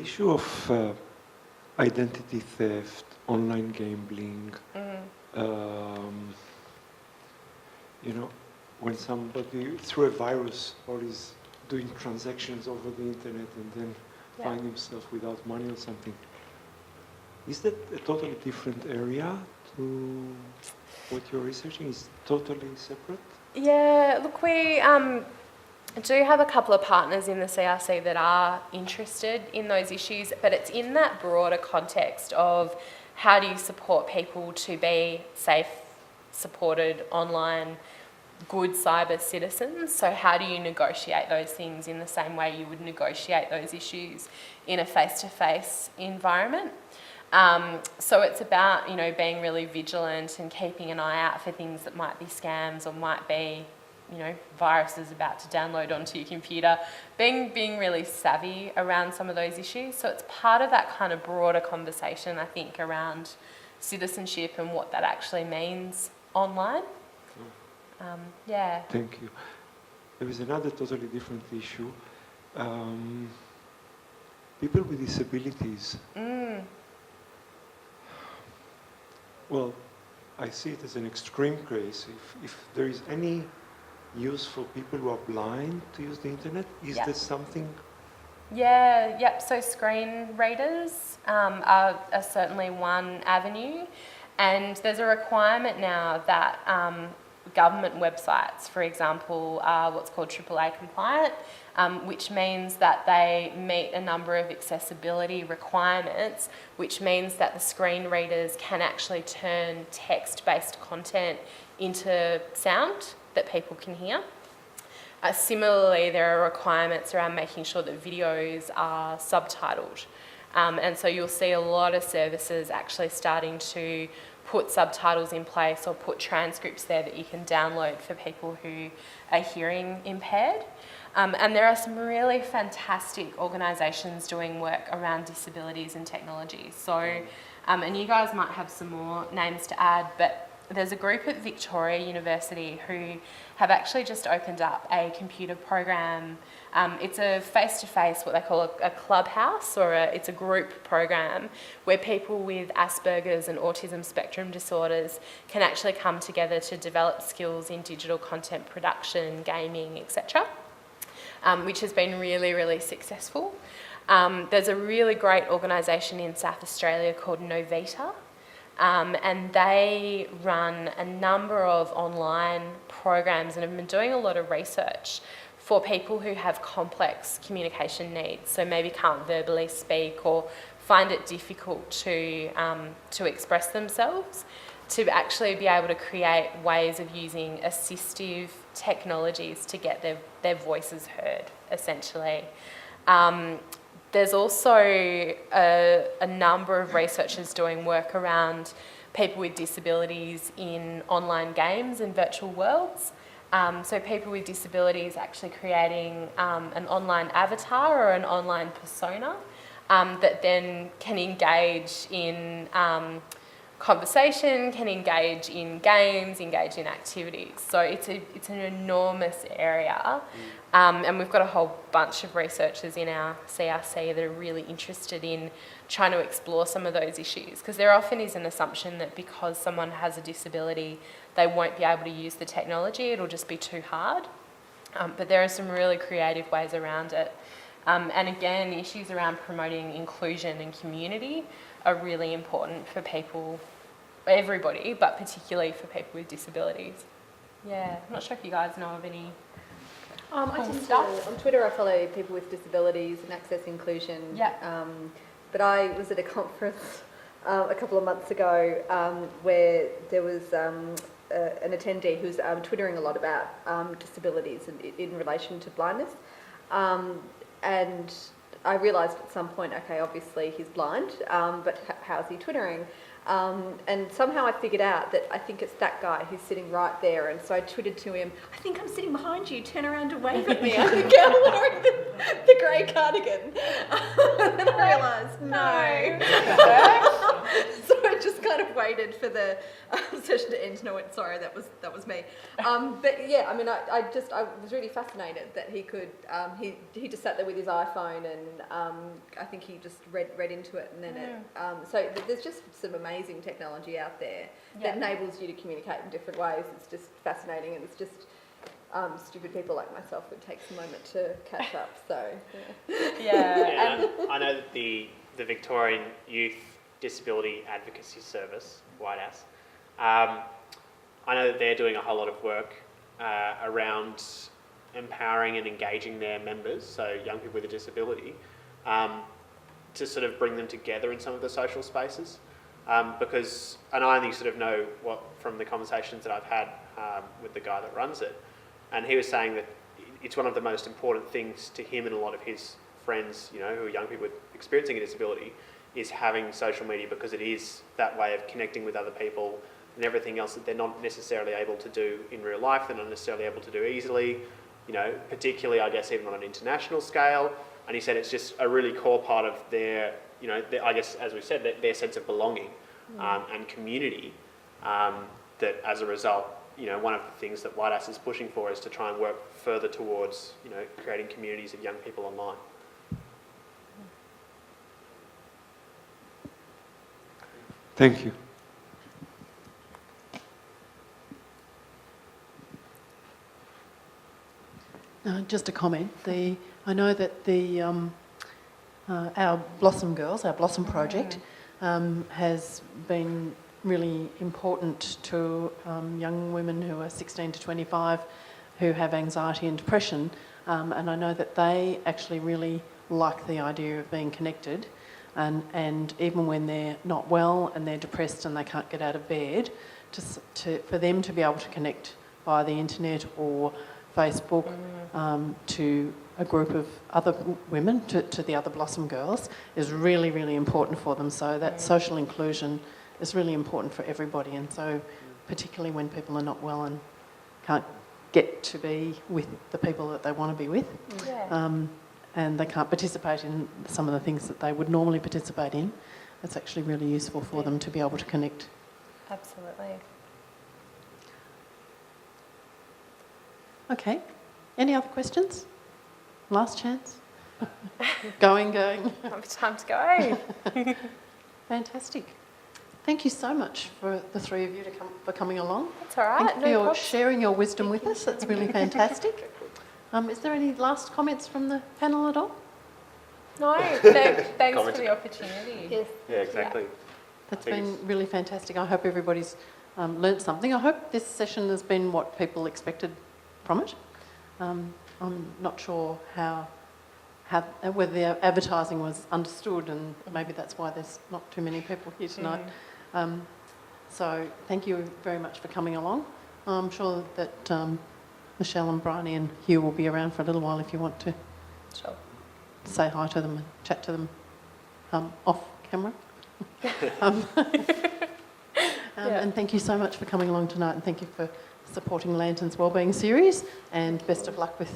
issue of identity theft, online gambling, you know, when somebody through a virus or is doing transactions over the internet and then find himself without money or something, is that a totally different area to what you're researching? Is it totally separate? Yeah, look, we do have a couple of partners in the CRC that are interested in those issues, but it's in that broader context of how do you support people to be safe, supported online, good cyber citizens. So how do you negotiate those things in the same way you would negotiate those issues in a face-to-face environment? So it's about, you know, being really vigilant and keeping an eye out for things that might be scams or might be, you know, viruses about to download onto your computer, being really savvy around some of those issues. So it's part of that kind of broader conversation, I think, around citizenship and what that actually means online. Yeah. Thank you. There is another totally different issue. People with disabilities. Well, I see it as an extreme case. If there is any use for people who are blind to use the internet, is there something? Yep. So screen readers are certainly one avenue, and there's a requirement now that government websites, for example, are what's called AAA compliant, which means that they meet a number of accessibility requirements, which means that the screen readers can actually turn text-based content into sound that people can hear. Similarly, there are requirements around making sure that videos are subtitled. And so you'll see a lot of services actually starting to put subtitles in place or put transcripts there that you can download for people who are hearing impaired. And there are some really fantastic organisations doing work around disabilities and technology. So, and you guys might have some more names to add, but there's a group at Victoria University who have actually just opened up a computer program. It's a face-to-face, what they call a clubhouse, or it's a group program where people with Asperger's and autism spectrum disorders can actually come together to develop skills in digital content production, gaming, etc., which has been really, really successful. There's a really great organisation in South Australia called Novita, and they run a number of online programs and have been doing a lot of research for people who have complex communication needs, so maybe can't verbally speak or find it difficult to express themselves, to actually be able to create ways of using assistive technologies to get their voices heard, essentially. There's also a number of researchers doing work around people with disabilities in online games and virtual worlds. So people with disabilities actually creating an online avatar or an online persona that then can engage in conversation, can engage in games, engage in activities. So it's an enormous area. And we've got a whole bunch of researchers in our CRC that are really interested in trying to explore some of those issues, because there often is an assumption that because someone has a disability, they won't be able to use the technology, it'll just be too hard. But there are some really creative ways around it. And again, issues around promoting inclusion and community are really important for people, everybody, but particularly for people with disabilities. Yeah, I'm not sure if you guys know of any stuff. On Twitter I follow people with disabilities and access inclusion. Yeah. But I was at a conference a couple of months ago where there was an attendee who was twittering a lot about disabilities in relation to blindness. And I realised at some point, okay, obviously he's blind, but how's he twittering? And somehow I figured out that I think it's that guy who's sitting right there. And so I tweeted to him, I think I'm sitting behind you, turn around and wave at me. I'm the girl wearing the grey cardigan. And then I realised, no. So I just kind of waved waited for the session to end. No, sorry, that was me. But yeah, I mean, I was really fascinated that he could, he just sat there with his iPhone and I think he just read into it, and then so there's just some amazing technology out there that enables you to communicate in different ways. It's just fascinating, and it's just stupid people like myself would take some moment to catch up. So Yeah. I know that the Victorian Youth Disability Advocacy Service, WIDAS, I know that they're doing a whole lot of work around empowering and engaging their members, so young people with a disability, to sort of bring them together in some of the social spaces. Because, and I only sort of know what from the conversations that I've had with the guy that runs it, and he was saying that it's one of the most important things to him and a lot of his friends, you know, who are young people experiencing a disability, is having social media, because it is that way of connecting with other people and everything else that they're not necessarily able to do in real life, they're not necessarily able to do easily, you know, particularly, I guess, even on an international scale. And he said it's just a really core part of their, you know, I guess, as we said, their sense of belonging and community, that as a result, you know, one of the things that WIDAS is pushing for is to try and work further towards, you know, creating communities of young people online. Thank you. Just a comment. I know that our Blossom Girls, our Blossom project, has been really important to young women who are 16 to 25 who have anxiety and depression, and I know that they actually really like the idea of being connected, and even when they're not well and they're depressed and they can't get out of bed, for them to be able to connect via the internet or Facebook to a group of other women, to the other Blossom Girls, is really, really important for them. So that social inclusion is really important for everybody, and so particularly when people are not well and can't get to be with the people that they want to be with, and they can't participate in some of the things that they would normally participate in, it's actually really useful for them to be able to connect. Absolutely. Okay, any other questions? Last chance? Going. Time to go. Fantastic. Thank you so much for the three of you for coming along. That's all right. Thank you for sharing your wisdom with us. That's really fantastic. Is there any last comments from the panel at all? No, thanks for the opportunity. yes. Yeah, exactly. That's I think been really fantastic. I hope everybody's learnt something. I hope this session has been what people expected from it. I'm not sure whether the advertising was understood, and maybe that's why there's not too many people here tonight. So thank you very much for coming along. I'm sure that Michelle and Bryony and Hugh will be around for a little while if you want to Sure. say hi to them and chat to them off camera. And thank you so much for coming along tonight, and thank you for supporting Lantern's Wellbeing Series, and best of luck with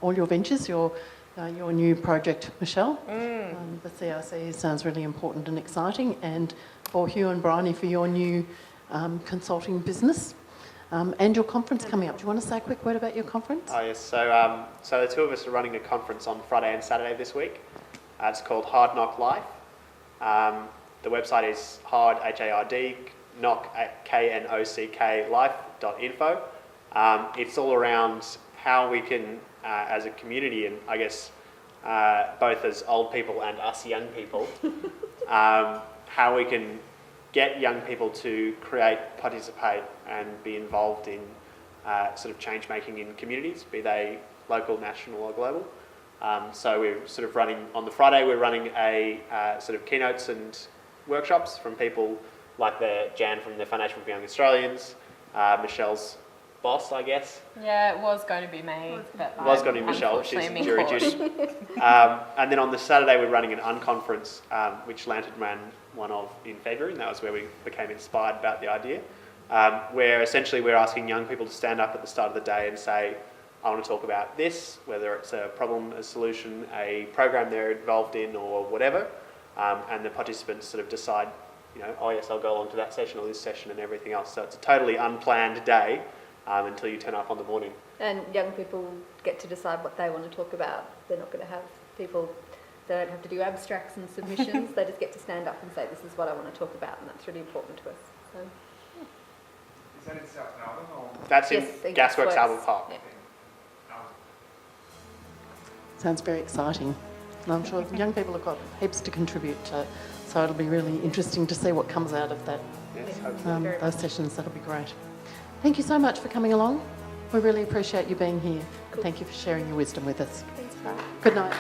all your ventures, your new project, Michelle. The CRC sounds really important and exciting, and for Hugh and Bryony for your new consulting business. And your conference coming up. Do you want to say a quick word about your conference? Oh yes, so the two of us are running a conference on Friday and Saturday this week. It's called Hard Knock Life. The website is hard, H-A-R-D, knock, K-N-O-C-K, life.info. It's all around how we can, as a community, and I guess both as old people and us young people, how we can get young people to create, participate and be involved in sort of change making in communities, be they local, national or global. So we're sort of running, on the Friday we're running a sort of keynotes and workshops from people like Jan from the Foundation for Young Australians, Michelle's boss, I guess. Yeah, it was going to be me. But It was going to be Michelle, she's unfortunately, in jury I'm duty. And then on the Saturday we're running an unconference, which Lantern ran one of in February, and that was where we became inspired about the idea, where essentially we're asking young people to stand up at the start of the day and say, I want to talk about this, whether it's a problem, a solution, a program they're involved in or whatever, and the participants sort of decide you know, oh yes, I'll go along to that session or this session and everything else. So it's a totally unplanned day until you turn up on the morning. And young people get to decide what they want to talk about. They're not going to have people, they don't have to do abstracts and submissions. They just get to stand up and say, this is what I want to talk about, and that's really important to us. So, Is that in South Melbourne or? That's yes, in in Gasworks Gasworks, Albert Park. yeah. Sounds very exciting. And I'm sure young people have got heaps to contribute to, so it'll be really interesting to see what comes out of that, Yes, Yeah. hopefully. Very those sessions. That'll be great. Thank you so much for coming along. We really appreciate you being here. Cool. Thank you for sharing your wisdom with us. Thanks, Brad. Good night.